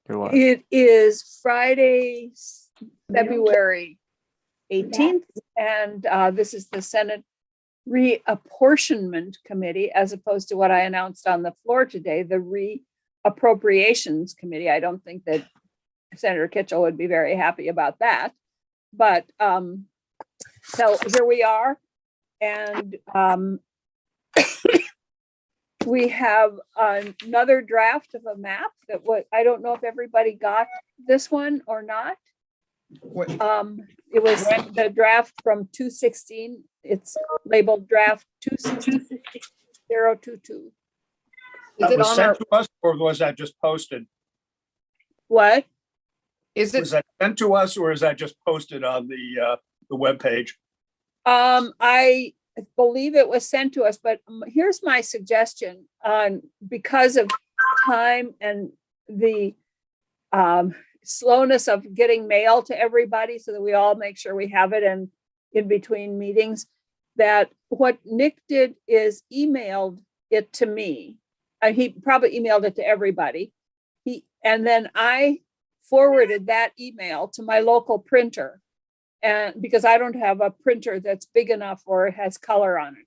It is Friday, February 18th, and this is the Senate Reapportionment Committee, as opposed to what I announced on the floor today, the Reappropriations Committee. I don't think that Senator Kitchell would be very happy about that, but so here we are, and we have another draft of a map that I don't know if everybody got this one or not. It was the draft from 216. It's labeled draft 260-022. Is it on sent to us, or was that just posted? What? Was that sent to us, or is that just posted on the webpage? I believe it was sent to us, but here's my suggestion. Because of time and the slowness of getting mail to everybody, so that we all make sure we have it and in between meetings, that what Nick did is emailed it to me. He probably emailed it to everybody. And then I forwarded that email to my local printer, and because I don't have a printer that's big enough or has color on it.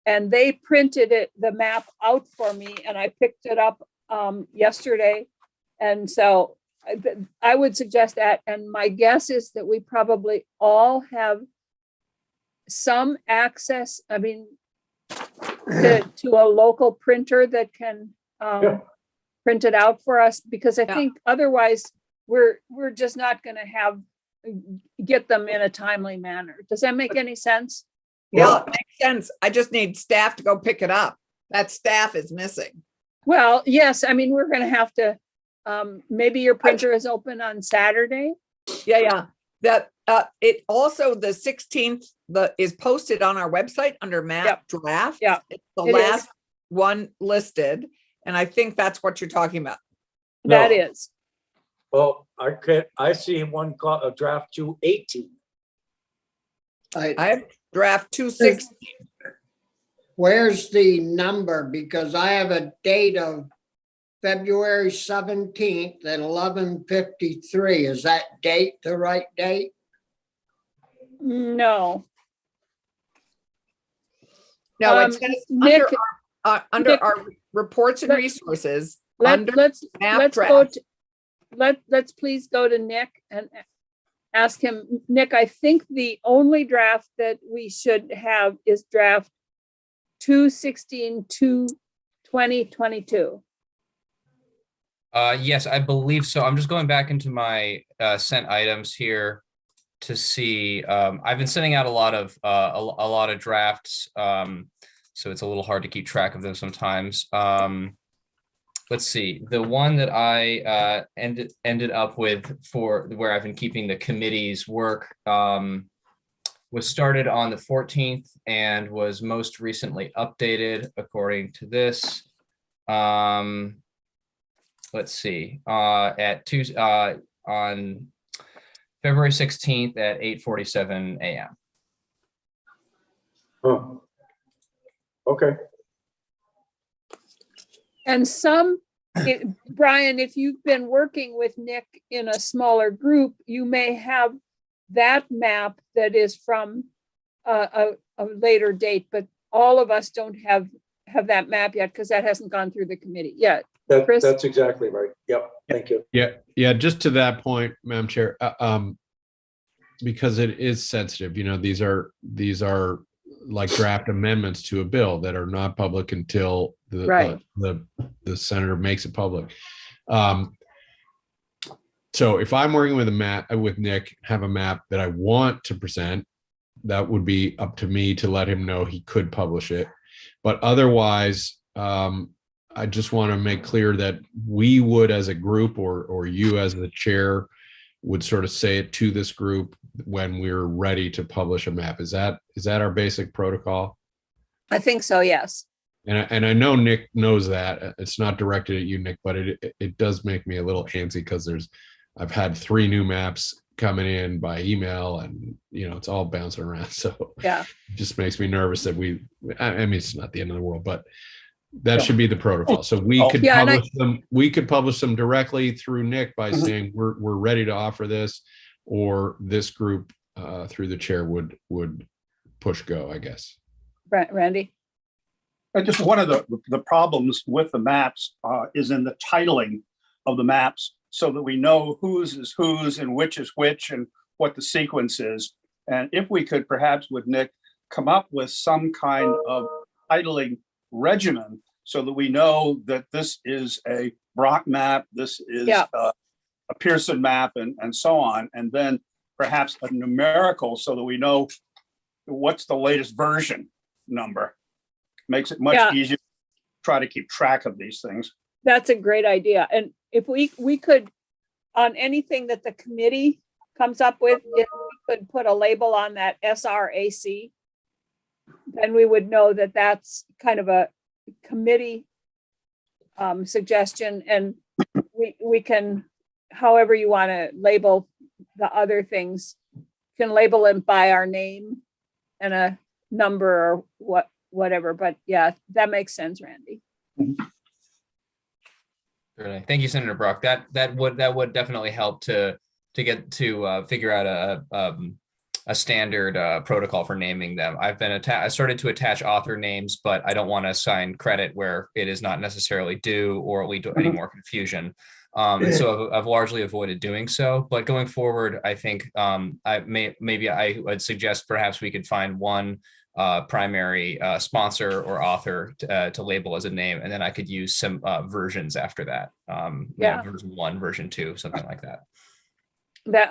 And they printed the map out for me, and I picked it up yesterday. And so I would suggest that. And my guess is that we probably all have some access, to a local printer that can print it out for us, because I think otherwise we're just not going to get them in a timely manner. Does that make any sense? Yeah, it makes sense. I just need staff to go pick it up. That staff is missing. Well, yes. We're going to have to, maybe your printer is open on Saturday. Yeah. That it also, the 16th is posted on our website under map draft. Yeah, it's the last one listed, and I think that's what you're talking about. That is. Well, I see one called a draft 218. I have draft 216. Where's the number? Because I have a date of February 17th at 11:53. Is that date the right date? No. No, it says Nick, under our reports and resources. Let's please go to Nick and ask him. Nick, I think the only draft that we should have is draft 216-2-2022. Yes, I believe so. I'm just going back into my sent items here to see. I've been sending out a lot of drafts, so it's a little hard to keep track of them sometimes. Let's see. The one that I ended up with for where I've been keeping the committee's work was started on the 14th and was most recently updated according to this. Let's see. On February 16th at 8:47 a.m. Oh, okay. And Brian, if you've been working with Nick in a smaller group, you may have that map that is from a later date, but all of us don't have that map yet because that hasn't gone through the committee yet. Chris? That's exactly right. Yep. Thank you. Yeah. Just to that point, Madam Chair, because it is sensitive, these are like draft amendments to a bill that are not public until the senator makes it public. So if I'm working with Nick, have a map that I want to present, that would be up to me to let him know he could publish it. But otherwise, I just want to make clear that we would, as a group, or you as the chair, would sort of say it to this group when we're ready to publish a map. Is that our basic protocol? I think so, yes. And I know Nick knows that. It's not directed at you, Nick, but it does make me a little antsy because I've had 3 new maps coming in by email, and it's all bouncing around. So yeah, it just makes me nervous that it's not the end of the world, but That should be the protocol. So we could Yeah, and publish them, we could publish them directly through Nick by Mhm. saying we're ready to offer this, or this group through the chair would push go, I guess. Randy? Just one of the problems with the maps is in the titling of the maps, so that we know whose is whose and which is which and what the sequence is. And if we could perhaps with Nick come up with some kind of titling regimen so that we know that this is a Brock map, this is Yeah. a Pearson map, and so on. And then perhaps a numerical so that we know what's the latest version number. Makes it much Yeah. easier to try to keep track of these things. That's a great idea. And if we could, on anything that the committee comes up with, if we could put a label on that SRAC, then we would know that that's kind of a committee suggestion, and we can, however you want to label the other things, can label them by our name and a number or whatever. But yeah, that makes sense, Randy. Certainly. Thank you, Senator Brock. That would definitely help to get to figure out a standard protocol for naming them. I started to attach author names, but I don't want to assign credit where it is not necessarily due or lead to any more confusion. And so I've largely avoided doing so. But going forward, I think maybe I would suggest perhaps we could find one primary sponsor or author to label as a name, and then I could use some versions after that. Version 1, version 2, something like that.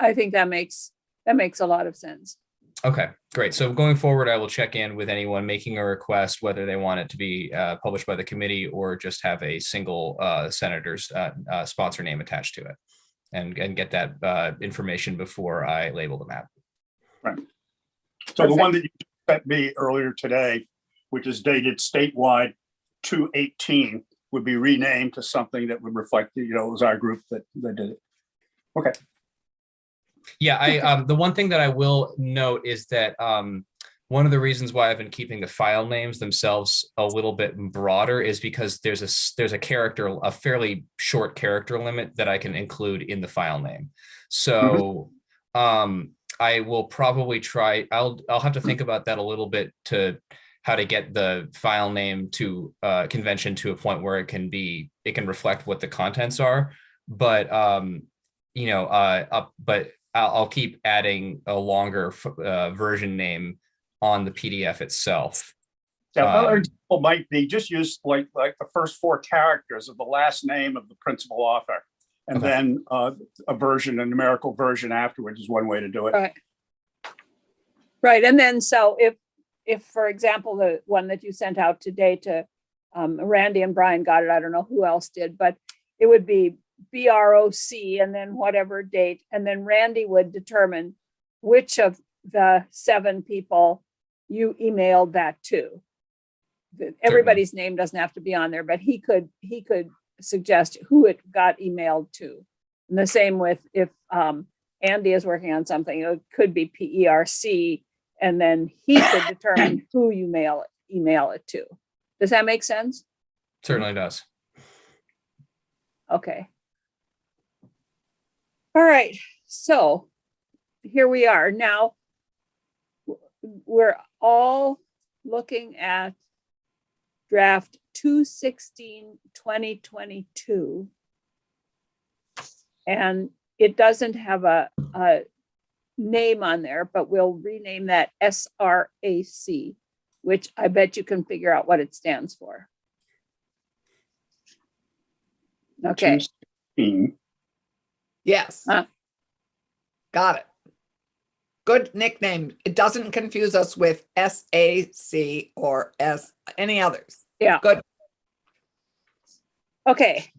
I think that makes a lot of sense. Okay, great. So going forward, I will check in with anyone making a request, whether they want it to be published by the committee or just have a single senator's sponsor name attached to it, and get that information before I label the map. Right. So the one that you sent me earlier today, which is dated statewide 2/18, would be renamed to something that would reflect, it was our group that did it. Okay. Yeah, the one thing that I will note is that one of the reasons why I've been keeping the file names themselves a little bit broader is because there's a fairly short character limit that I can include in the file name. So I will probably try. I'll have to think about that a little bit to how to get the file name to convention to a point where it can reflect what the contents are. But but I'll keep adding a longer version name on the PDF itself. Yeah, another example might be just use like the first 4 characters of the last name of the principal author, and then a numerical version afterwards is one way to do it. Right. And then so if for example, the one that you sent out today to Randy and Brian got it, I don't know who else did, but it would be BROC and then whatever date, and then Randy would determine which of the 7 people you emailed that to. Everybody's name doesn't have to be on there, but he could suggest who it got emailed to. And the same with if Andy is working on something, it could be PERC, and then he could determine who you email it to. Does that make sense? Certainly does. Okay. All right, so here we are. Now, we're all looking at draft 2/16/2022. And it doesn't have a name on there, but we'll rename that SRAC, which I bet you can figure out what it stands for. Okay. 2/16. Yes. Huh? Got it. Good nickname. It doesn't confuse us with SAC or any others. Yeah. Good. Okay,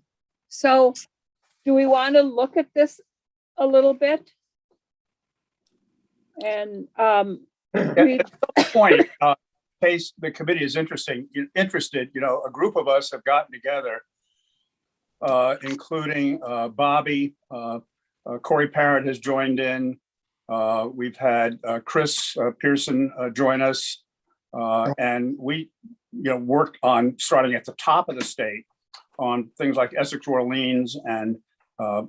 so do we want to look at this a little bit? And read, At some point, in case the committee is interested, a group of us have gotten together, including Bobby, Corey Parrott has joined in. We've had Chris Pearson join us, and we worked on starting at the top of the state on things like Essex Orleans and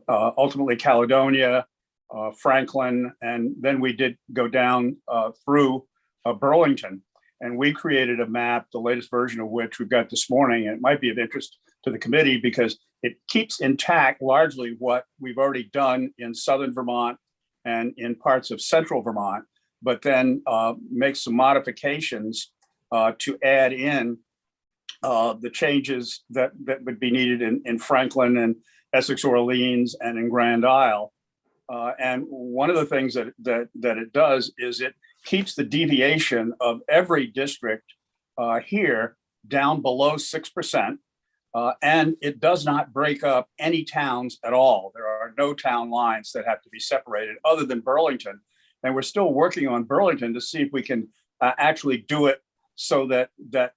ultimately Caledonia, Franklin, and then we did go down through Burlington. And we created a map, the latest version of which we've got this morning. And it might be of interest to the committee because it keeps intact largely what we've already done in southern Vermont and in parts of central Vermont, but then makes some modifications to add in the changes that would be needed in Franklin and Essex Orleans and in Grand Isle. And one of the things that it does is it keeps the deviation of every district here down below 6%. And it does not break up any towns at all. There are no town lines that have to be separated other than Burlington. And we're still working on Burlington to see if we can actually do it so that the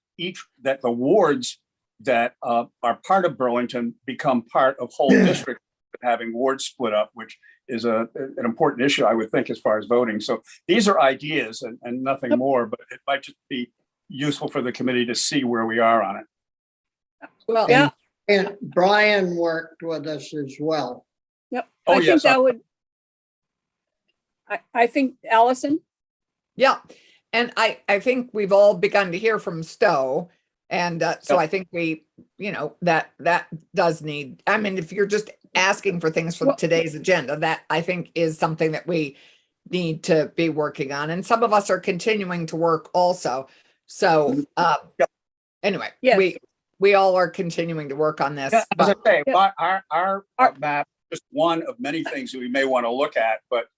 wards that are part of Burlington become part of whole districts, having wards split up, which is an important issue, I would think, as far as voting. So these are ideas and nothing more, but it might just be useful for the committee to see where we are on it. Well, Yeah. And Brian worked with us as well. Yep. Oh, I think yes, that would. I think Allison. yeah. And I think we've all begun to hear from Stowe. And so Yep. I think that does need, I mean, if you're just asking for things for Well- today's agenda, that I think is something that we need to be working on. And some of us are continuing to work also. So Yep. anyway, Yes. we all are continuing to work on this. Yeah, as I But say, Yeah. our map is just one of many things that we may want to look at, but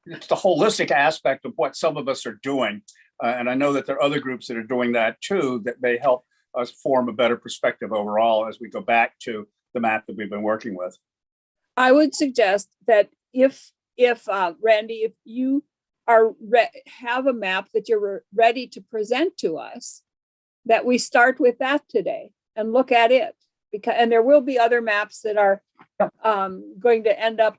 it's the holistic aspect of what some of us are doing. And I know that there are other groups that are doing that too, that may help us form a better perspective overall as we go back to the map that we've been working with. I would suggest that if Randy, if you are have a map that you're ready to present to us, that we start with that today and look at it, and there will be other maps that are going to end up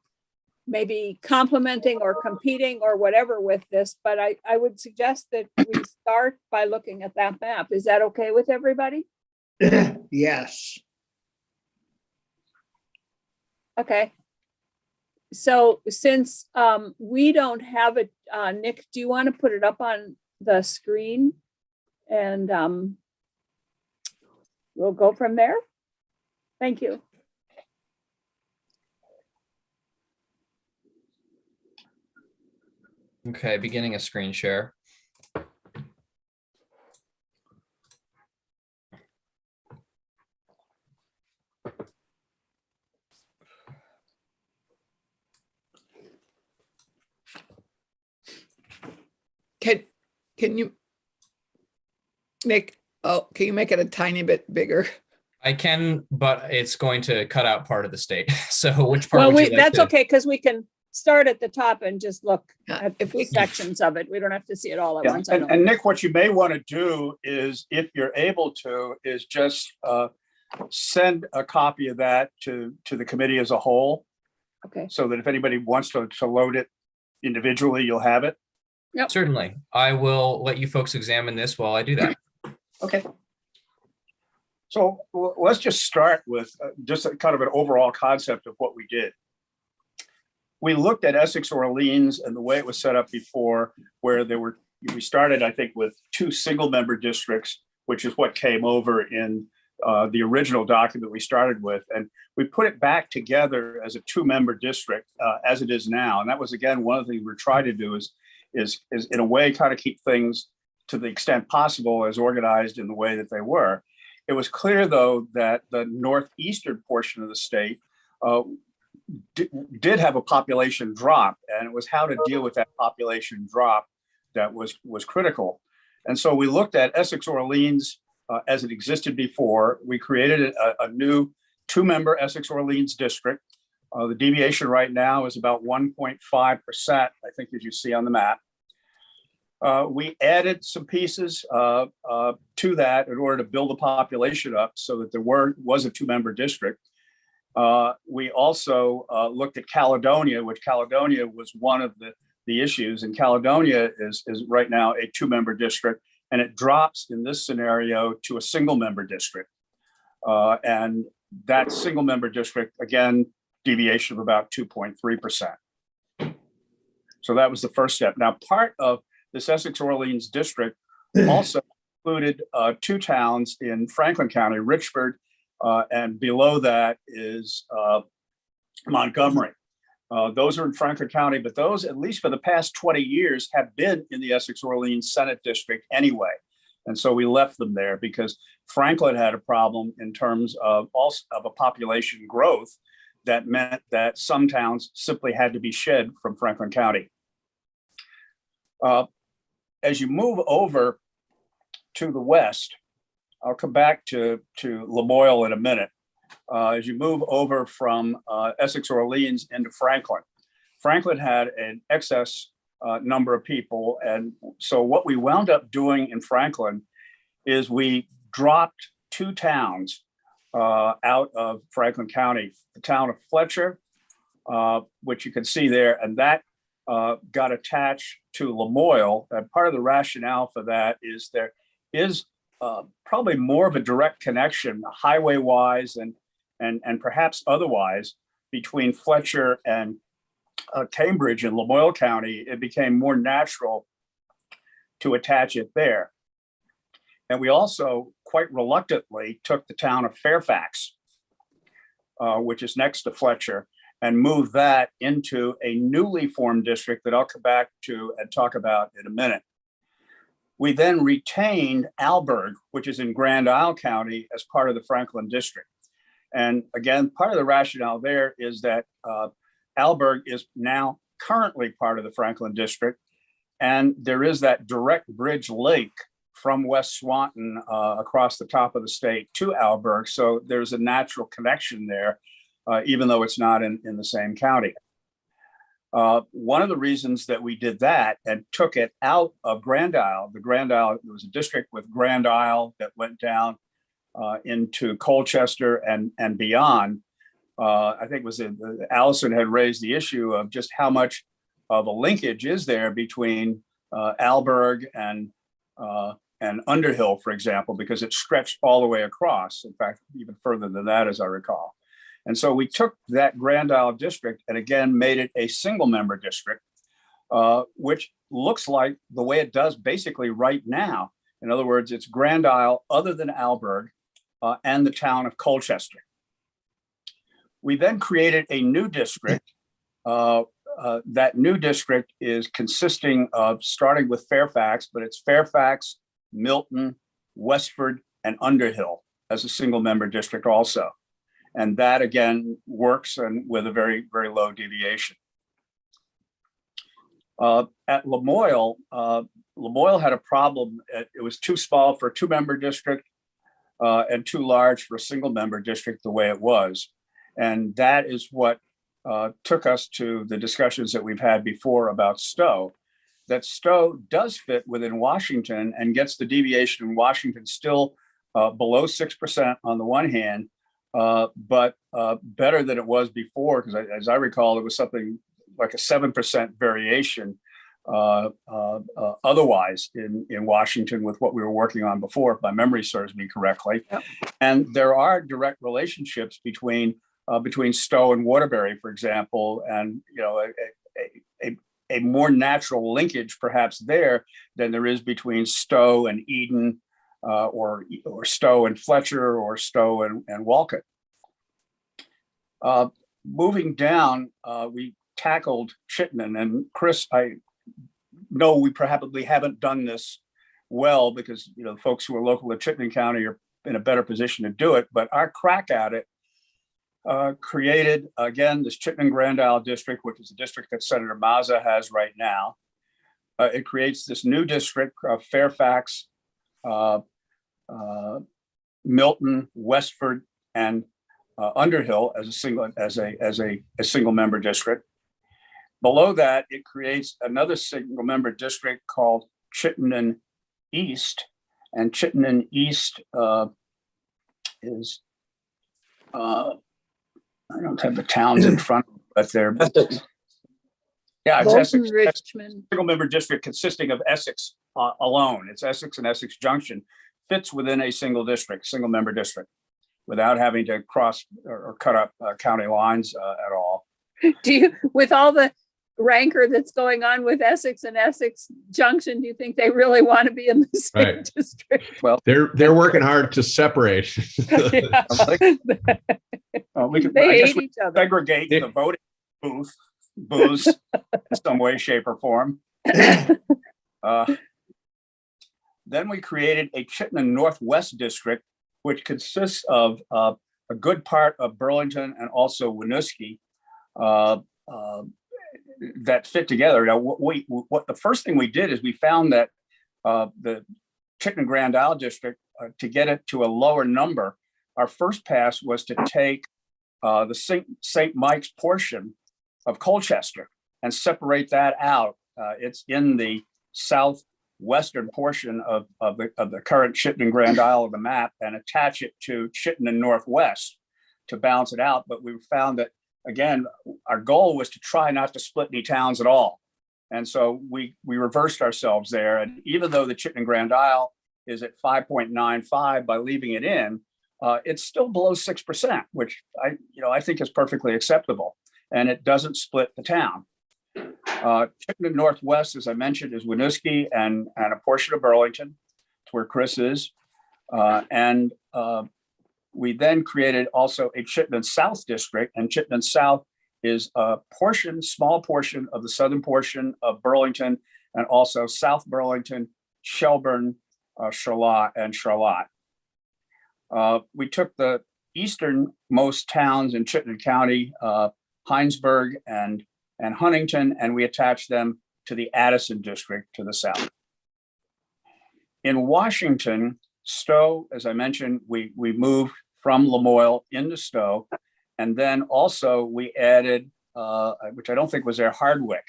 maybe complementing or competing or whatever with this, but I would suggest that we start by looking at that map. Is that okay with everybody? Yes. Okay. So since we don't have it, Nick, do you want to put it up on the screen? And we'll go from there. Thank you. Okay, beginning a screen share. can you make, can you make it a tiny bit bigger? I can, but it's going to cut out part of the state. So which part Well, would you like that's to? okay, because we can start at the top and just look at If we sections of it. We don't have to see it all at Yeah, once. I know. and Nick, what you may want to do is, if you're able to, is just send a copy of that to the committee as a whole, Okay. so that if anybody wants to load it individually, you'll have it. Certainly. I will let you folks examine this while I do that. Okay. So let's just start with just a kind of an overall concept of what we did. We looked at Essex Orleans and the way it was set up before, where we started, I think, with 2 single-member districts, which is what came over in the original document we started with. And we put it back together as a 2-member district as it is now. And that was, again, one of the things we're trying to do is in a way kind of keep things to the extent possible as organized in the way that they were. It was clear, though, that the northeastern portion of the state did have a population drop, and it was how to deal with that population drop that was critical. And so we looked at Essex Orleans as it existed before. We created a new 2-member Essex Orleans district. The deviation right now is about 1.5%, I think, as you see on the map. We added some pieces to that in order to build the population up so that there was a 2-member district. We also looked at Caledonia, which Caledonia was one of the issues. And Caledonia is right now a 2-member district. and it drops in this scenario to a single member district. And that single member district, again, deviation of about 2.3%. So that was the first step. Now, part of this Essex Orleans district also included two towns in Franklin County, Richford, and below that is Montgomery. Those are in Franklin County, but those, at least for the past 20 years, have been in the Essex Orleans Senate District anyway. And so we left them there because Franklin had a problem in terms of a population growth that meant that some towns simply had to be shed from Franklin County. As you move over to the west, I'll come back to Lamoille in a minute. As you move over from Essex Orleans into Franklin, Franklin had an excess number of people. And so what we wound up doing in Franklin is we dropped two towns out of Franklin County, the town of Fletcher, which you can see there, and that got attached to Lamoille. And part of the rationale for that is there is probably more of a direct connection, highway-wise and perhaps otherwise, between Fletcher and Cambridge in Lamoille County. It became more natural to attach it there. And we also quite reluctantly took the town of Fairfax, which is next to Fletcher, and moved that into a newly formed district that I'll come back to and talk about in a minute. We then retained Alburgh, which is in Grand Isle County, as part of the Franklin district. And again, part of the rationale there is that Alburgh is now currently part of the Franklin district. And there is that direct bridge link from West Swanton across the top of the state to Alburgh. So there's a natural connection there, even though it's not in the same county. One of the reasons that we did that and took it out of Grand Isle, there was a district with Grand Isle that went down into Colchester and beyond. I think it was Allison had raised the issue of just how much of a linkage is there between Alburgh and Underhill, for example, because it stretched all the way across. In fact, even further than that, as I recall. And so we took that Grand Isle district and again made it a single member district, which looks like the way it does basically right now. In other words, it's Grand Isle other than Alburgh and the town of Colchester. We then created a new district. That new district is consisting of starting with Fairfax, but it's Fairfax, Milton, Westford, and Underhill as a single member district also. And that again works and with a very, very low deviation. At Lamoille, Lamoille had a problem. It was too small for a two-member district and too large for a single member district the way it was. And that is what took us to the discussions that we've had before about Stowe, that Stowe does fit within Washington and gets the deviation in Washington still below 6% on the one hand, but better than it was before, because as I recall, it was something like a 7% variation otherwise in Washington with what we were working on before, if my memory serves me correctly. Yep. And there are direct relationships between Stowe and Waterbury, for example, and a more natural linkage perhaps there than there is between Stowe and Eden, or Stowe and Fletcher, or Stowe and Walcott. Moving down, we tackled Chittenden, and Chris, I know we probably haven't done this well because folks who are local to Chittenden County are in a better position to do it, but our crack at it created, again, this Chittenden Grand Isle district, which is the district that Senator Mazza has right now. It creates this new district of Fairfax, Milton, Westford, and Underhill as a single member district. Below that, it creates another single member district called Chittenden East, and Chittenden East is I don't have the towns in front, but they're Yeah, it's Bolton, Essex. Richmond. Single member district consisting of Essex alone. It's Essex and Essex Junction fits within a single district, single member district, without having to cross or cut up county lines at all. Do you, with all the rancor that's going on with Essex and Essex Junction, do you think they really want to be in the same Right. district? Well, They're working hard to separate. Yeah. we could, They I guess hate we each other. segregate the voting booths in some way, shape, or form. Then we created a Chittenden Northwest district, which consists of a good part of Burlington and also Winooski that fit together. Now, what the first thing we did is we found that the Chittenden Grand Isle district, to get it to a lower number, our first pass was to take the St. Mike's portion of Colchester and separate that out. It's in the southwestern portion of the current Chittenden Grand Isle of the map, and attach it to Chittenden Northwest to balance it out. But we found that, again, our goal was to try not to split any towns at all. And so we reversed ourselves there. And even though the Chittenden Grand Isle is at 5.95 by leaving it in, it's still below 6%, which I think is perfectly acceptable. And it doesn't split the town. Chittenden Northwest, as I mentioned, is Winooski and a portion of Burlington. It's where Chris is. We then created also a Chittenden South district, and Chittenden South is a small portion of the southern portion of Burlington, and also South Burlington, Shelburne, Charlotte, and Charlotte. We took the easternmost towns in Chittenden County, Heinsberg and Huntington, and we attached them to the Addison district to the south. In Washington, Stowe, as I mentioned, we moved from Lamoille into Stowe, and then also we added, which I don't think was there, Hardwick.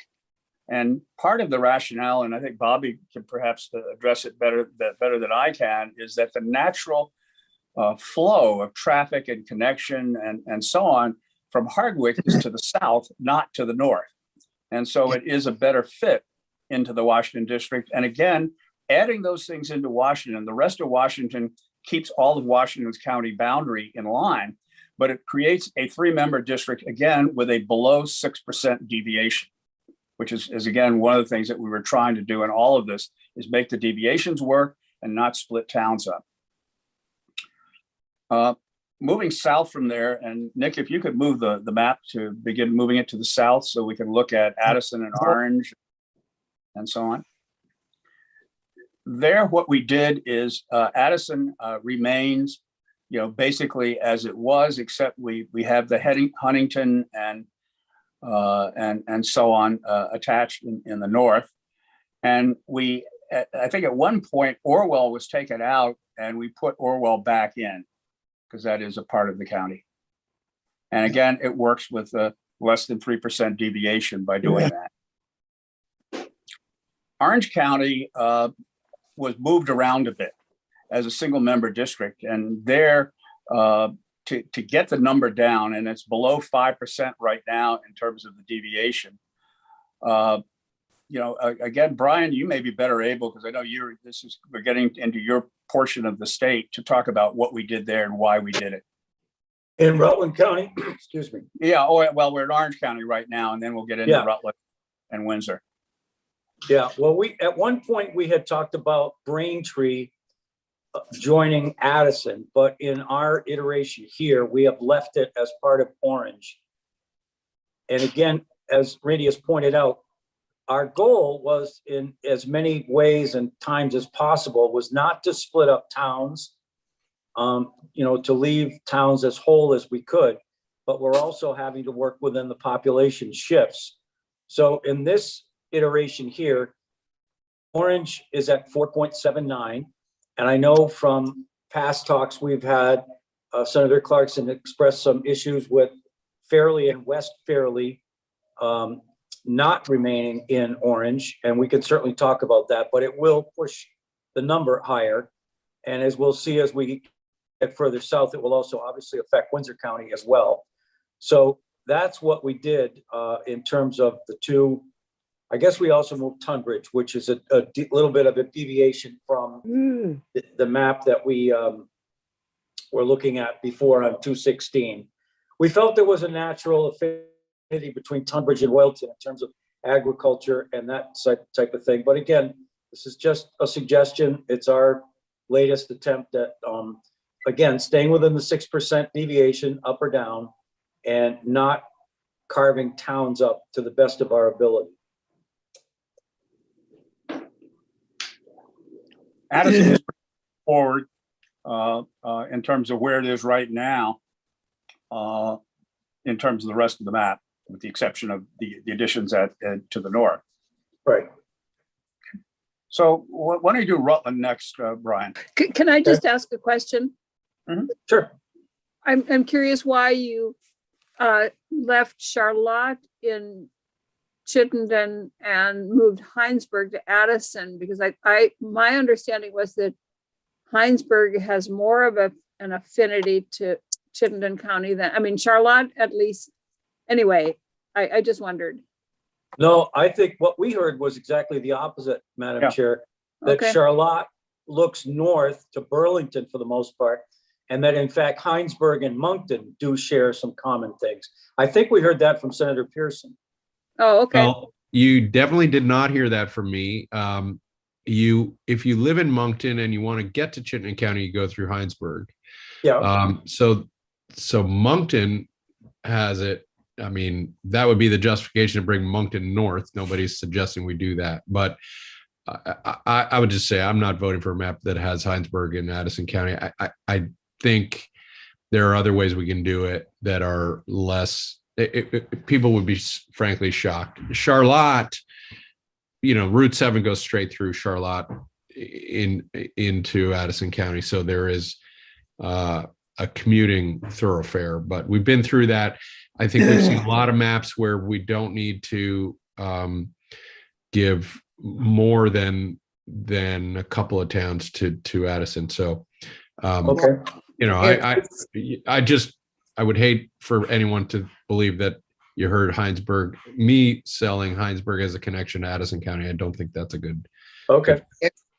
And part of the rationale, and I think Bobby can perhaps address it better than I can, is that the natural flow of traffic and connection and so on from Hardwick is to the south, not to the north. And so it is a better fit into the Washington district. And again, adding those things into Washington, the rest of Washington keeps all of Washington's county boundary in line, but it creates a 3-member district, again, with a below 6% deviation, which is again, one of the things that we were trying to do in all of this, is make the deviations work and not split towns up. Moving south from there, and Nick, if you could move the map to begin moving it to the south so we can look at Addison and Orange and so on. There, what we did is Addison remains, basically as it was, except we have the Huntington and so on attached in the north. And I think at one point Orwell was taken out, and we put Orwell back in, because that is a part of the county. And again, it works with less than 3% deviation by doing that. Orange County was moved around a bit as a single member district, and there to get the number down, and it's below 5% right now in terms of the deviation. Again, Brian, you may be better able, because I know we're getting into your portion of the state, to talk about what we did there and why we did it. In Rutland County, excuse me. Yeah. Oh, well, we're in Orange County right now, and then we'll get into Rutland and Windsor. Yeah. Well, at one point we had talked about Braintree joining Addison, but in our iteration here, we have left it as part of Orange. And again, as Randy has pointed out, our goal was, in as many ways and times as possible, was not to split up towns, to leave towns as whole as we could, but we're also having to work within the population shifts. So in this iteration here, Orange is at 4.79. And I know from past talks we've had, Senator Clarkson expressed some issues with Fairleigh and West Fairleigh not remaining in Orange, and we can certainly talk about that, but it will push the number higher. And as we'll see as we get further south, it will also obviously affect Windsor County as well. So that's what we did in terms of the two I guess we also moved Tunbridge, which is a little bit of a deviation from the map that we were looking at before on 216. We felt there was a natural affinity between Tunbridge and Wilton in terms of agriculture and that type of thing. But again, this is just a suggestion. It's our latest attempt at, again, staying within the 6% deviation up or down and not carving towns up to the best of our ability. Addison is forward in terms of where it is right now, in terms of the rest of the map, with the exception of the additions to the north. Right. So why don't you do Rutland next, Brian? Can I just ask a question? Sure. I'm curious why you left Charlotte in Chittenden and moved Heinsberg to Addison, because my understanding was that Heinsberg has more of an affinity to Chittenden County than, I mean, Charlotte at least. Anyway, I just wondered. No, I think what we heard was exactly the opposite, Madam Yeah. Chair, that Okay. Charlotte looks north to Burlington for the most part, and that in fact Heinsberg and Moncton do share some common things. I think we heard that from Senator Pearson. Oh, okay. Well, you definitely did not hear that from me. If you live in Moncton and you want to get to Chittenden County, you go through Heinsberg. Yeah. So Moncton has it. I mean, that would be the justification to bring Moncton north. Nobody's suggesting we do that, but I would just say I'm not voting for a map that has Heinsberg in Addison County. I think there are other ways we can do it that are less. People would be frankly shocked. Charlotte, Route 7 goes straight through Charlotte into Addison County, so there is a commuting thoroughfare. But we've been through that. I think we've seen a lot of maps where we don't need to give more than a couple of towns to Addison. So, Okay. I would hate for anyone to believe that you heard Heinsberg, me selling Heinsberg as a connection to Addison County. I don't think that's a good. Okay.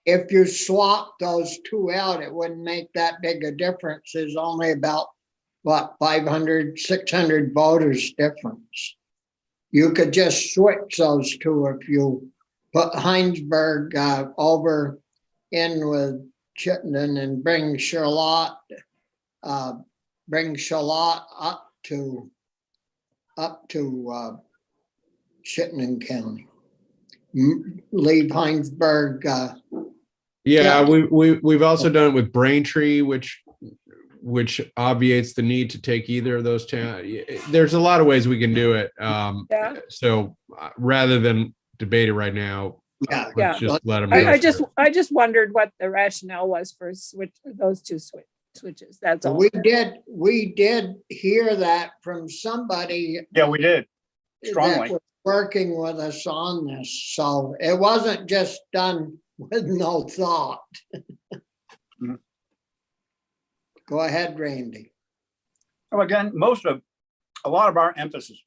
If you swap those two out, it wouldn't make that big a difference. There's only about, 500, 600 voters difference. You could just switch those two if you put Heinsberg over in with Chittenden and bring Charlotte up to Chittenden County. Leave Heinsberg. Yeah, we've also done it with Braintree, which obviates the need to take either of those towns. There's a lot of ways we can do it. Yeah. So rather than debate it right now, Yeah. let's just let them. I just wondered what the rationale was for those two switches. That's all. We did hear that from somebody Yeah, we did. that Strongly. was working with us on this. So it wasn't just done with no thought. Mhm. Go ahead, Randy. So again, a lot of our emphasis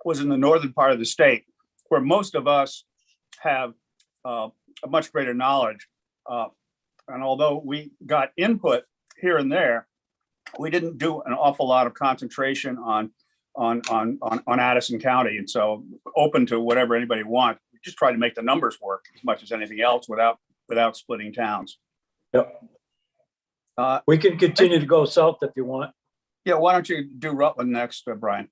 was in the northern part of the state, where most of us have a much greater knowledge. And although we got input here and there, we didn't do an awful lot of concentration on Addison County. And so open to whatever anybody wants. We just try to make the numbers work as much as anything else without splitting towns. Yep. We can continue to go south if you want. Yeah, why don't you do Rutland next, Brian?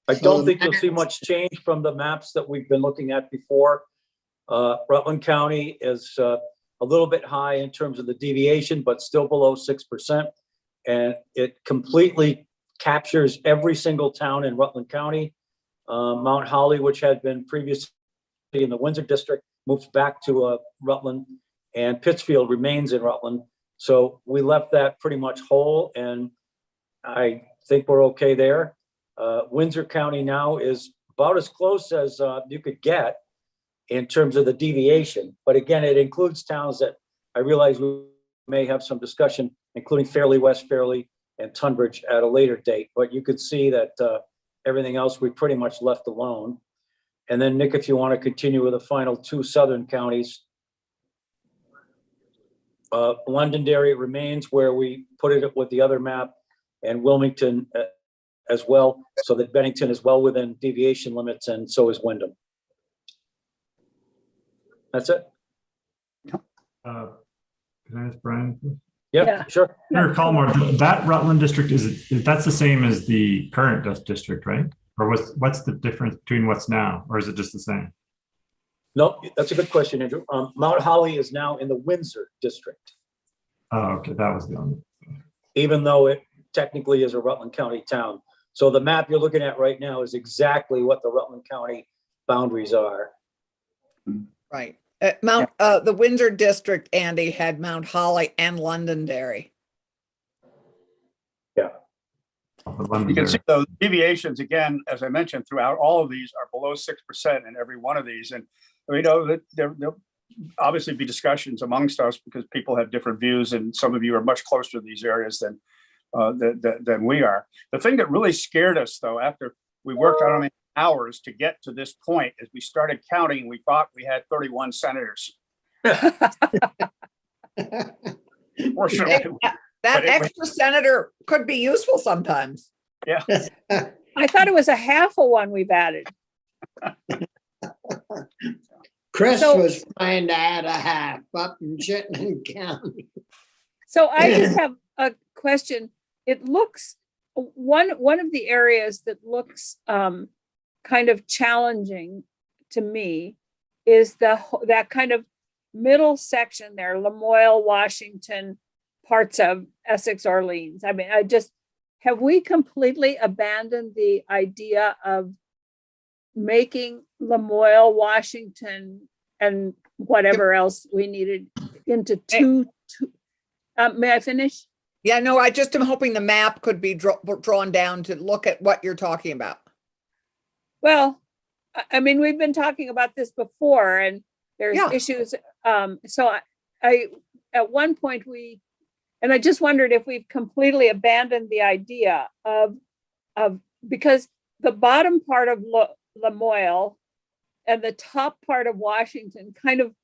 I don't think you'll see much change from the maps that we've been looking at before. Rutland County is a little bit high in terms of the deviation, but still below 6%. And it completely captures every single town in Rutland County. Mount Holly, which had been previously in the Windsor district, moves back to Rutland, and Pittsfield remains in Rutland. So we left that pretty much whole, and I think we're okay there. Windsor County now is about as close as you could get in terms of the deviation. But again, it includes towns that I realize we may have some discussion, including Fairleigh, West Fairleigh, and Tunbridge at a later date. But you could see that everything else we pretty much left alone. And then Nick, if you want to continue with the final two southern counties. Londonderry remains where we put it with the other map, and Wilmington as well, so that Bennington is well within deviation limits, and so is Wyndham. That's it. Can I ask Brian? Yeah, Yeah. sure. Mayor Collmore, that Rutland district that's the same as the current district, right? Or what's the difference between what's now, or is it just the same? No, that's a good question, Andrew. Mount Holly is now in the Windsor district, Oh, okay, that was the only. even though it technically is a Rutland County town. So the map you're looking at right now is exactly what the Rutland County boundaries are. Right. The Windsor district, Andy, had Mount Holly and Londonderry. You can see those deviations, again, as I mentioned, throughout all of these are below 6% in every one of these. And we know that there'll obviously be discussions amongst us because people have different views, and some of you are much closer to these areas than we are. The thing that really scared us, though, after we worked on many hours to get to this point, is we started counting. We thought we had 31 senators. Fortunately, That extra senator could be useful sometimes. yeah. I thought it was a half a one we've added. Chris So- was trying to add a half up in Chittenden County. So I just have a question. It looks, one of the areas that looks kind of challenging to me is that kind of middle section there, Lamoille, Washington, parts of Essex, Orleans. I mean, have we completely abandoned the idea of making Lamoille, Washington, and whatever else we needed into two, may I finish? Yeah, no, I just am hoping the map could be drawn down to look at what you're talking about. Well, I mean, we've been talking about this before, and there's Yeah. issues. So I at one point and I just wondered if we've completely abandoned the idea of because the bottom part of Lamoille and the top part of Washington kind of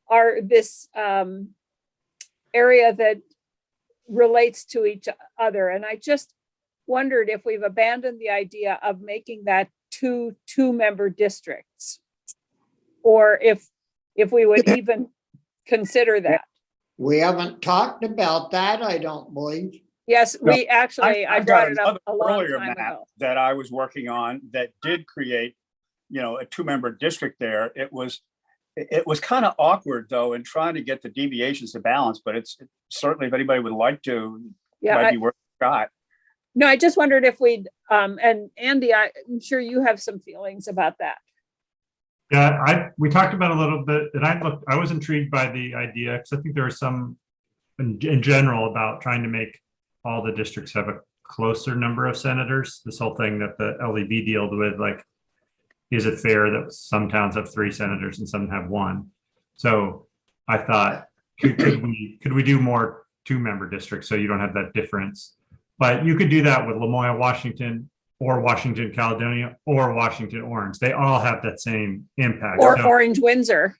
are this area that relates to each other. And I just wondered if we've abandoned the idea of making that two-member districts, or if we would even consider that. We haven't talked about that, I don't believe. Yes, No, we actually, I I've brought got it up a long earlier time map ago. that I was working on that did create, a two-member district there. It was kind of awkward, though, in trying to get the deviations to balance, but it's certainly, if anybody would like to, Yeah, might be worth a shot. no, I just wondered if we'd, and Andy, I'm sure you have some feelings about that. Yeah, we talked about a little bit, and I was intrigued by the idea, because I think there are some in general about trying to make all the districts have a closer number of senators. This whole thing that the LEV dealt with, like, is it fair that some towns have 3 senators and some have 1? So I thought, could we do more 2-member districts so you don't have that difference? But you could do that with Lamoille, Washington, or Washington, Caledonia, or Washington, Orange. They all have that same impact. Or So- Orange Windsor.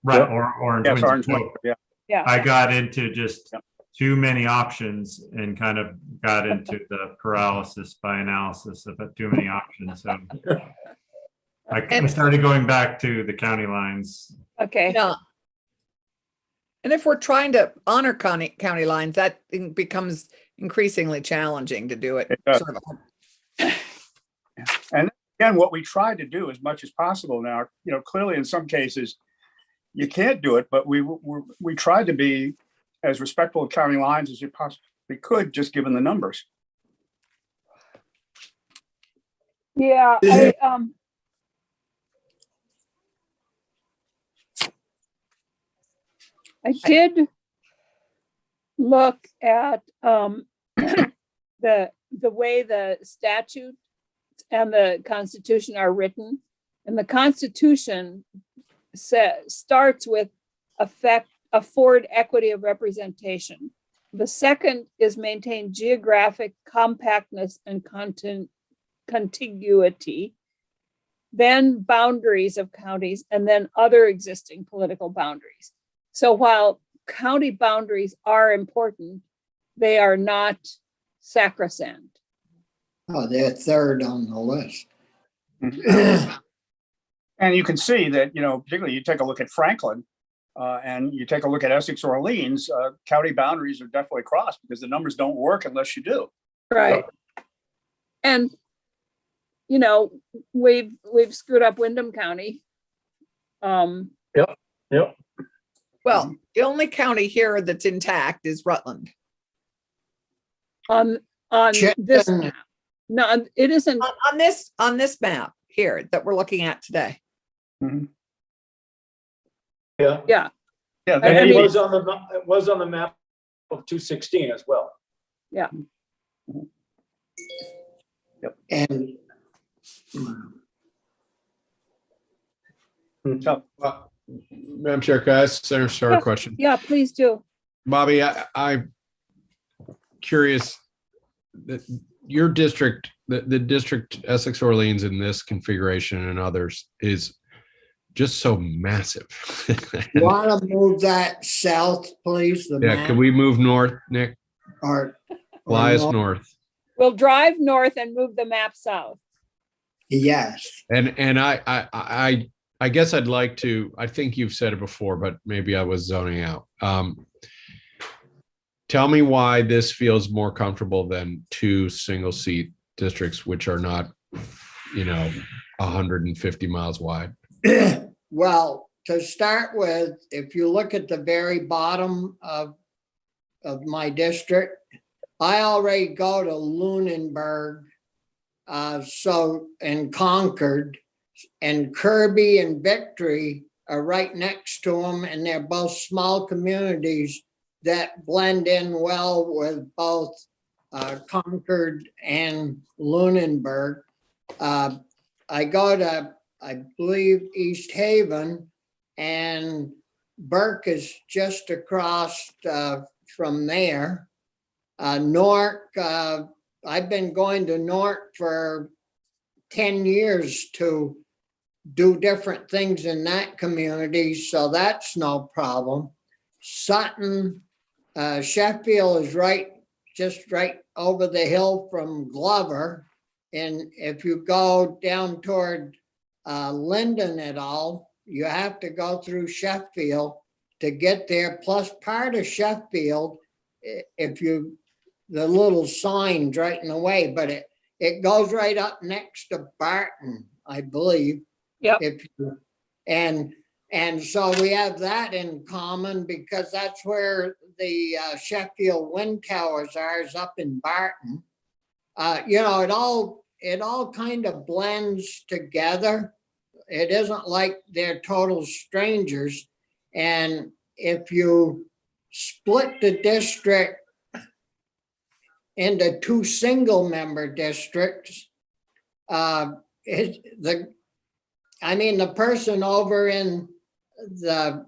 right, Yep. or Orange. Yes, Windsor. Orange, So yeah. Yeah. I got into just Yep. too many options and kind of got into the paralysis by analysis of too many options. So I started going back to the county lines. Okay. Yeah. And if we're trying to honor county lines, that becomes increasingly challenging to do it. It does. Sort of. Again, what we try to do as much as possible now, clearly in some cases you can't do it, but we tried to be as respectful of county lines as you possibly could, just given the numbers. Yeah, I did look at the way the statute and the Constitution are written, and the Constitution starts with afford equity of representation. The second is maintain geographic compactness and contiguity, then boundaries of counties, and then other existing political boundaries. So while county boundaries are important, they are not sacrosanct. Oh, they're third on the list. And you can see that, particularly you take a look at Franklin, and you take a look at Essex Orleans, county boundaries are definitely crossed because the numbers don't work unless you do. Right. And, we've screwed up Wyndham County. Yep. Well, the only county here that's intact is Rutland. On this Chittenden. map. No, it isn't. On this map here that we're looking at today. Mhm. Yeah. Yeah. Yeah, I And they- it mean- was on the map of 216 as well. And so, Madam Chair, can I ask Senator Starr a question? Yeah, please do. Bobby, I'm curious that your district, the district Essex Orleans in this configuration and others is just so massive. you want to move that south, please? The Yeah, map, could we move north, Nick? or Fly us north? north. We'll drive north and move the map south. Yes. And I guess I'd like to, I think you've said it before, but maybe I was zoning out. Tell me why this feels more comfortable than two single seat districts, which are not, 150 miles wide. Well, to start with, if you look at the very bottom of my district, I already go to Lunenburg, and Concord, and Kirby and Victory are right next to them, and they're both small communities that blend in well with both Concord and Lunenburg. I go to, I believe, East Haven, and Burke is just across from there. Newark, I've been going to Newark for 10 years to do different things in that community, so that's no problem. Sutton, Sheffield is just right over the hill from Glover. And if you go down toward Linden at all, you have to go through Sheffield to get there. Plus part of Sheffield, the little sign's right in the way, but it goes right up next to Barton, I believe. Yep. And so we have that in common because that's where the Sheffield wind towers are, is up in Barton. It all kind of blends together. It isn't like they're total strangers. And if you split the district into two single member districts, the person over in the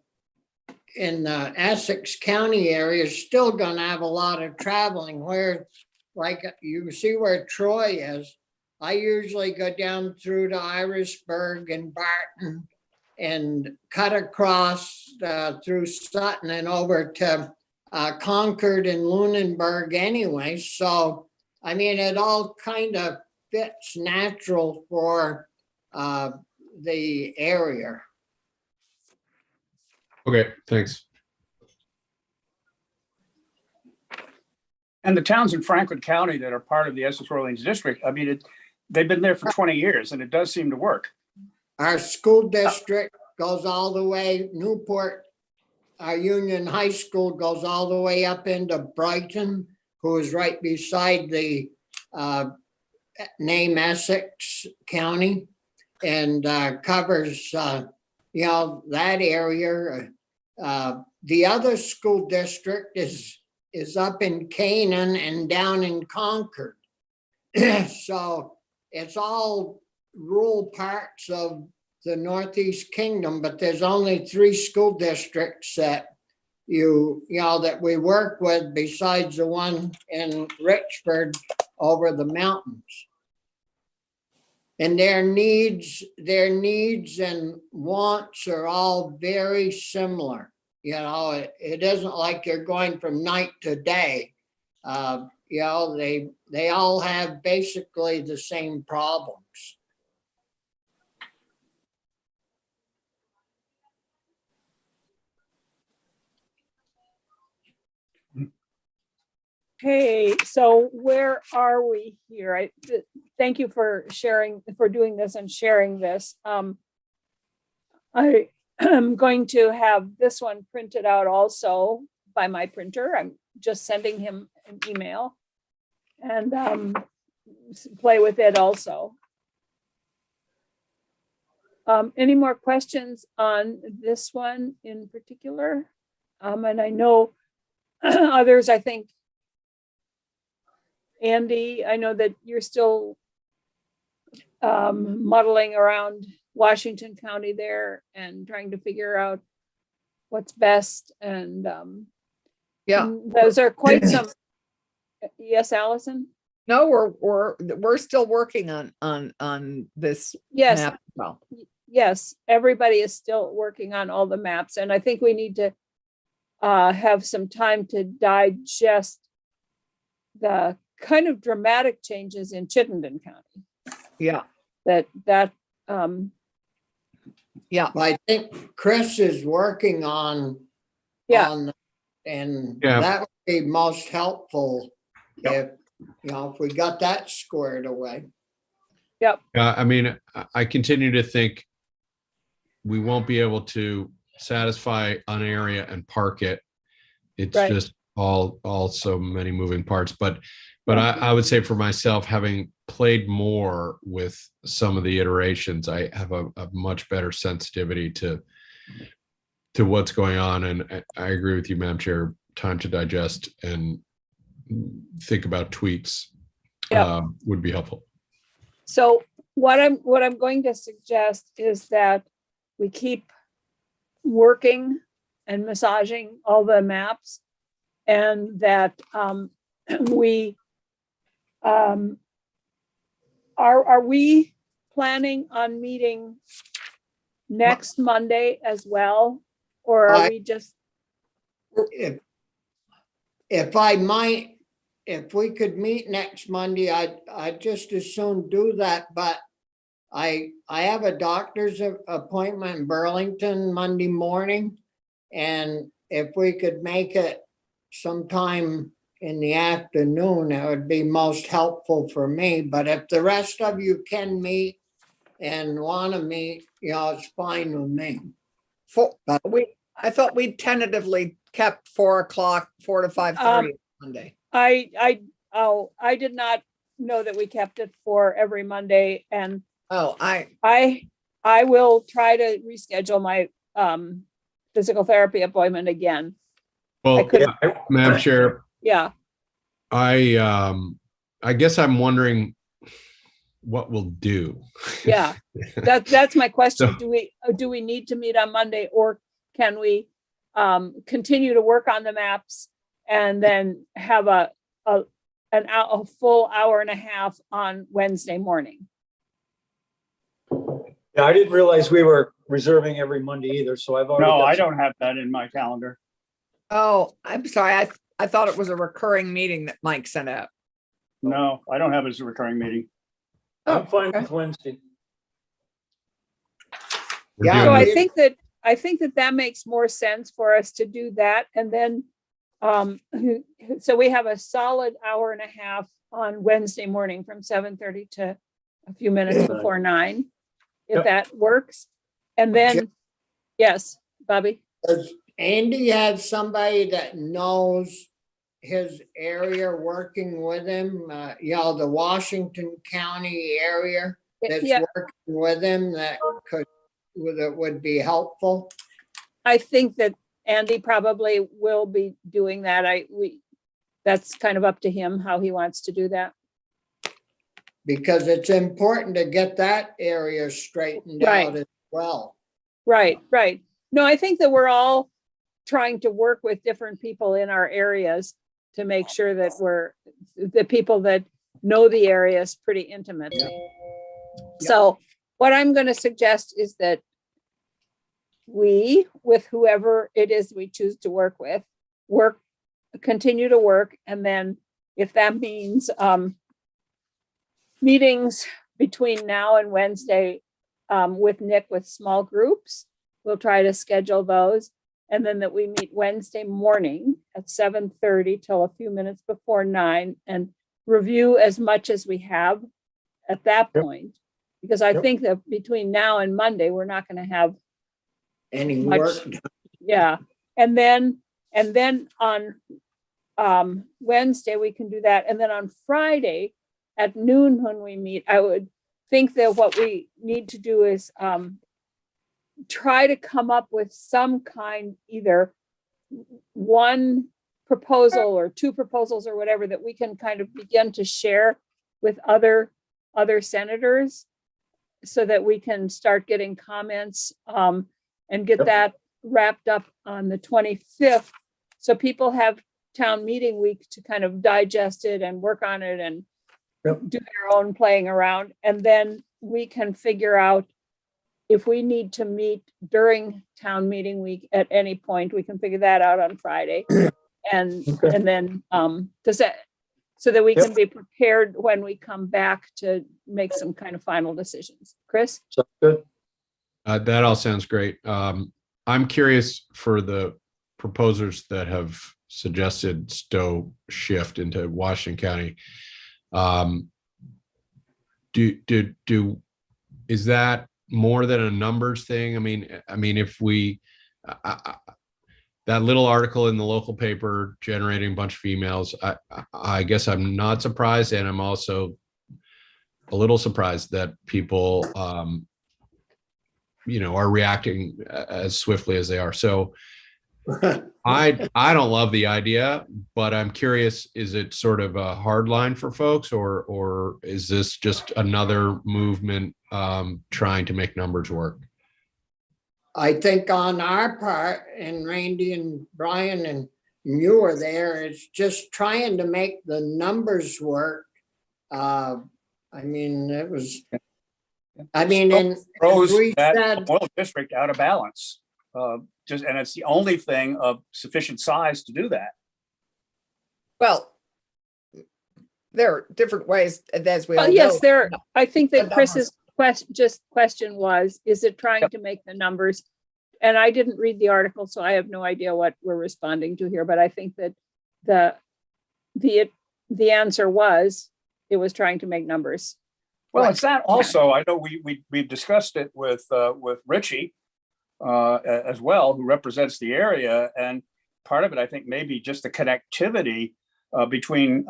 Essex County area is still going to have a lot of traveling, where, like, you see where Troy is. I usually go down through to Irisburg and Barton and cut across through Sutton and over to Concord and Lunenburg anyway. So, it all kind of fits natural for the area. Okay, thanks. And the towns in Franklin County that are part of the Essex Orleans district, they've been there for 20 years and it does seem to work. Our school district goes all the way, Newport, our Union High School goes all the way up into Brighton, who is right beside the name Essex County, and covers, that area. The other school district is up in Canaan and down in Concord. So it's all rural parts of the Northeast Kingdom, but there's only 3 school districts that that we work with besides the one in Richford over the mountains. And their needs and wants are all very similar. You know, it isn't like you're going from night to day. You know, they all have basically the same problems. Okay, so where are we here? Thank you for sharing, for doing this and sharing this. I am going to have this one printed out also by my printer. I'm just sending him an email and play with it also. Any more questions on this one in particular? And I know others, I think, Andy, I know that you're still muddling around Washington County there and trying to figure out what's best. And Yeah. those are quite some. Yes, Allison? No, we're still working on this Yes, map. Well, yes, everybody is still working on all the maps, and I think we need to have some time to digest the kind of dramatic changes in Chittenden County. yeah, That yeah. I think Chris is working on. Yeah. And Yeah. that would be most helpful Yep. if we got that squared away. I mean, I continue to think we won't be able to satisfy an area and park it. It's Right. just all so many moving parts. But I would say for myself, having played more with some of the iterations, I have a much better sensitivity to what's going on. And I agree with you, Madam Chair, time to digest and think about tweaks would be helpful. So what I'm going to suggest is that we keep working and massaging all the maps, and that we are we planning on meeting next Monday as well, or are we just? If I might, if we could meet next Monday, I'd just as soon do that, but I have a doctor's appointment in Burlington Monday morning. And if we could make it sometime in the afternoon, it would be most helpful for me. But if the rest of you can meet and want to meet, it's fine with me. I thought we tentatively kept 4 o'clock, 4 to 5:30 Monday. I did not know that we kept it for every Monday, and I will try to reschedule my physical therapy appointment again. Well, couldn't- Madam Chair, Yeah, I guess I'm wondering what we'll do. yeah. That's my question. So- Do we need to meet on Monday, or can we continue to work on the maps and then have a full hour and a half on Wednesday morning? Yeah, I didn't realize we were reserving every Monday either, so I've already. No, got I some- don't have that in my calendar. Oh, I'm sorry. I thought it was a recurring meeting that Mike sent out. No, I don't have it as a recurring meeting. I'm fine okay. with Wednesday. We're Yeah, So doing I this- think that makes more sense for us to do that. And then, so we have a solid hour and a half on Wednesday morning from 7:30 to a few minutes before 9, if Yep. that works. And then, yes, Bobby? Does Andy have somebody that knows his area working with him, the Washington County area that's Yeah, working with him that would be helpful? I think that Andy probably will be doing that. That's kind of up to him how he wants to do that. Because it's important to get that area straightened Right. out as well. Right. No, I think that we're all trying to work with different people in our areas to make sure that we're the people that know the areas pretty intimately. So what I'm going to suggest is that we, with whoever it is we choose to work with, continue to work. And then if that means meetings between now and Wednesday with Nick with small groups, we'll try to schedule those. And then that we meet Wednesday morning at 7:30 till a few minutes before 9 and review as much as we have at that point. Because I think that between now and Monday, we're not going to have Any much. work? Yeah. And then on Wednesday, we can do that. And then on Friday at noon when we meet, I would think that what we need to do is try to come up with some kind, either one proposal or two proposals or whatever, that we can kind of begin to share with other senators so that we can start getting comments and get that wrapped up on the 25th. So people have town meeting week to kind of digest it and work on it and do their own playing around. And then we can figure out if we need to meet during town meeting week at any point. We can figure that out on Friday. And then does that, so that we can be prepared when we come back to make some kind of final decisions. Chris? So good. That all sounds great. I'm curious for the proposers that have suggested Stowe shift into Washington County. Is that more than a numbers thing? I mean, if we, that little article in the local paper generating a bunch of emails, I guess I'm not surprised, and I'm also a little surprised that people, are reacting as swiftly as they are. So I don't love the idea, but I'm curious, is it sort of a hard line for folks, or is this just another movement trying to make numbers work? I think on our part, and Randy and Brian and you were there, it's just trying to make the numbers work. And Throws we that said, oil district out of balance. And it's the only thing of sufficient size to do that. Well, there are different ways, as we all know. Yes, I think that The Chris's question was, is it trying to make the numbers? And I didn't read the article, so I have no idea what we're responding to here, but I think that the answer was, it was trying to make numbers. Well, it's that also. I know we've discussed it with Richie as well, who represents the area, and part of it, I think, maybe just the connectivity between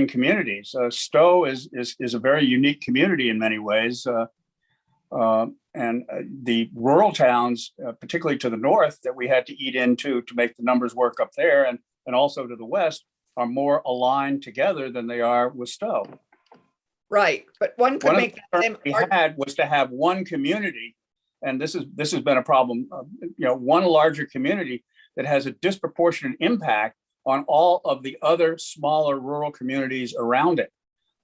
communities. Stowe is a very unique community in many ways, and the rural towns, particularly to the north, that we had to eat into to make the numbers work up there, and also to the west, are more aligned together than they are with Stowe. Right, but one could make that same we argument. had was to have one community, and this has been a problem. One larger community that has a disproportionate impact on all of the other smaller rural communities around it.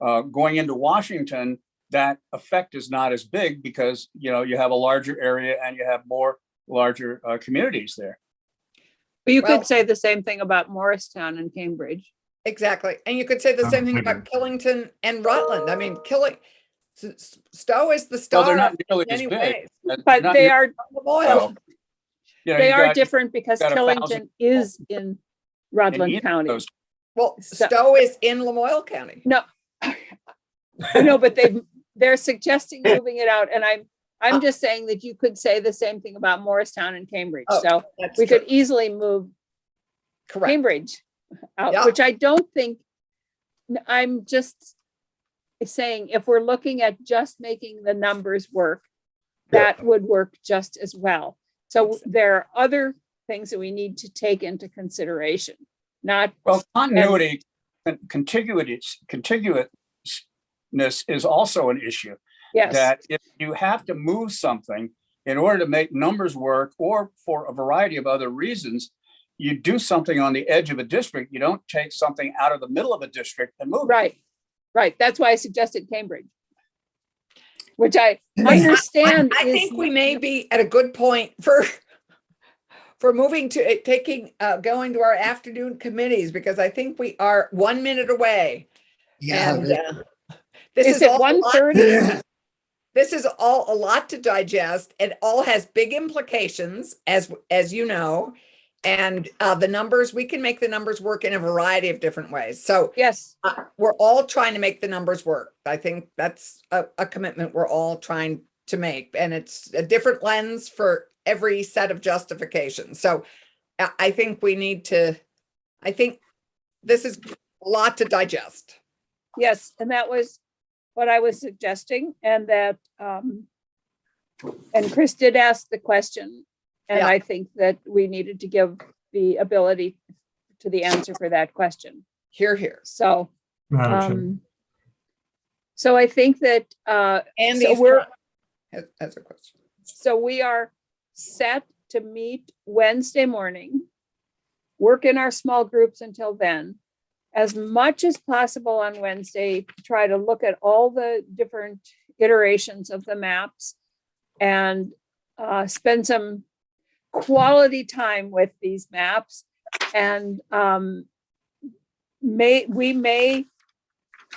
Going into Washington, that effect is not as big because you have a larger area and you have more larger communities there. But you could say the same thing about Morristown and Cambridge. Exactly. And you could say the same thing about Killington and Rutland. I mean, Stowe is the star. Well, they're not nearly in as many big. ways. But they are Oil. they are different because got 1,000 Killington is in Rutland County. Well, So- Stowe is in Lamoille County. No, I know, but they're suggesting moving it out, and I'm just saying that you could say the same thing about Morristown and Cambridge. Oh, So that's we true. could easily move Correct. Cambridge out, Yeah. which I don't think. I'm just saying, if we're looking at just making the numbers work, that would work just as well. So there are other things that we need to take into consideration, not. Well, continuity and contiguousness is also an issue. Yes. That if you have to move something in order to make numbers work, or for a variety of other reasons, you do something on the edge of a district. You don't take something out of the middle of a district and move it. Right. That's why I suggested Cambridge. which I understand I is. think we may be at a good point for moving to going to our afternoon committees, because I think we are 1 minute away. Yeah. And this Is is it all a lot- 1:30? This is all a lot to digest, and all has big implications, as you know. And the numbers, we can make the numbers work in a variety of different ways. So Yes, we're all trying to make the numbers work. I think that's a commitment we're all trying to make, and it's a different lens for every set of justifications. So I think we need to, I think this is a lot to digest. yes, and that was what I was suggesting, and that, and Chris did ask the question, and Yeah. I think that we needed to give the ability to the answer for that question. Here. So, Madam Chair. so I think that, Andy we're- has a question. so we are set to meet Wednesday morning, work in our small groups until then, as much as possible on Wednesday, try to look at all the different iterations of the maps and spend some quality time with these maps. And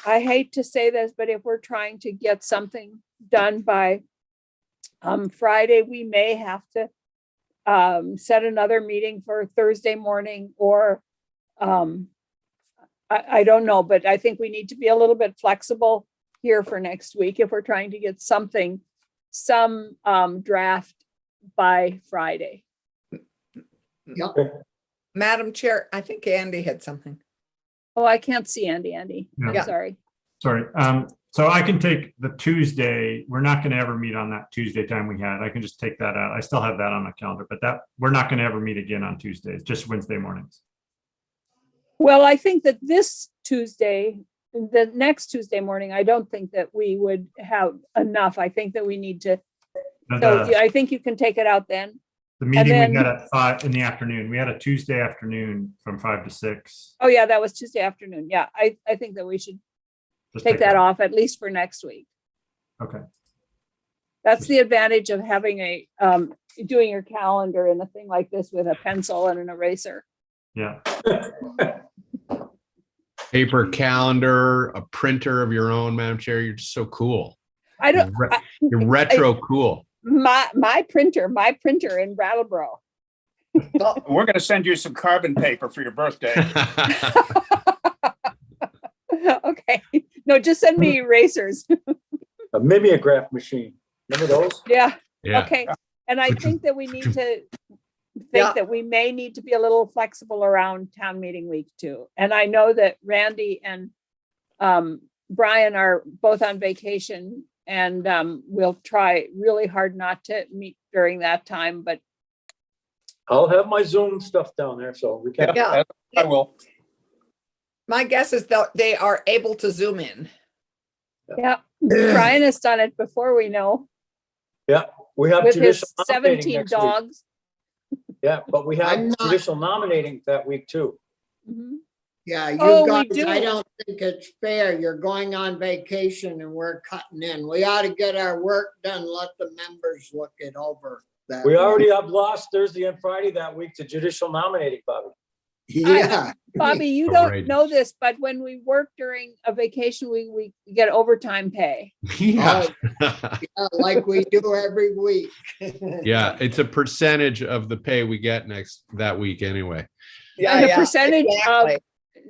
I hate to say this, but if we're trying to get something done by Friday, we may have to set another meeting for Thursday morning, or I don't know, but I think we need to be a little bit flexible here for next week if we're trying to get some draft by Friday. Madam Chair, I think Andy had something. Oh, I can't see Andy. I'm Yeah. sorry. Sorry. So I can take the Tuesday. We're not going to ever meet on that Tuesday time we had. I can just take that out. I still have that on my calendar, but we're not going to ever meet again on Tuesdays, just Wednesday mornings. Well, I think that this Tuesday, the next Tuesday morning, I don't think that we would have enough. I think that we need to, And, so I think you can take it out then. the meeting then- we had at 5 in the afternoon. We had a Tuesday afternoon from 5 to 6. Oh, yeah, that was Tuesday afternoon. Yeah, I think that we should Just take that off at least for next week. Okay. That's the advantage of having doing your calendar in a thing like this with a pencil and an eraser. Yeah. Paper calendar, a printer of your own, Madam Chair. You're just so cool. I don't, You're retro cool. my printer in Brattleboro. We're gonna send you some carbon paper for your birthday. Okay, no, just send me erasers. A mimeograph machine. Remember those? Yeah, Yeah. okay. And I Which think that we need to Yeah. think that we may need to be a little flexible around town meeting week too. And I know that Randy and Brian are both on vacation, and we'll try really hard not to meet during that time, but I'll have my Zoom stuff down there, so we can. Yeah. I will. My guess is that they are able to zoom in. yeah, Brian has done it before, we know, We have with his judicial nominating 17 next week. dogs. Yeah, but we I'm have not- judicial nominating that week too. Mhm. Yeah, you Oh, we guys, I do. don't think it's fair. You're going on vacation and we're cutting in. We ought to get our work done, let the members look it over. that We way. already have lost Thursday and Friday that week to judicial nominating, Bobby. Yeah. Bobby, you don't Outrageous. know this, but when we work during a vacation, we get overtime pay. Yeah. Yeah, like we do every week. Yeah, it's a percentage of the pay we get that week anyway. And the percentage of exactly.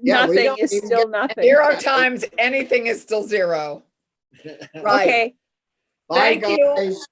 Yeah, we nothing don't is even still get- nothing. 0 times anything is still 0. Right. Okay, Bye, Thank you. guys.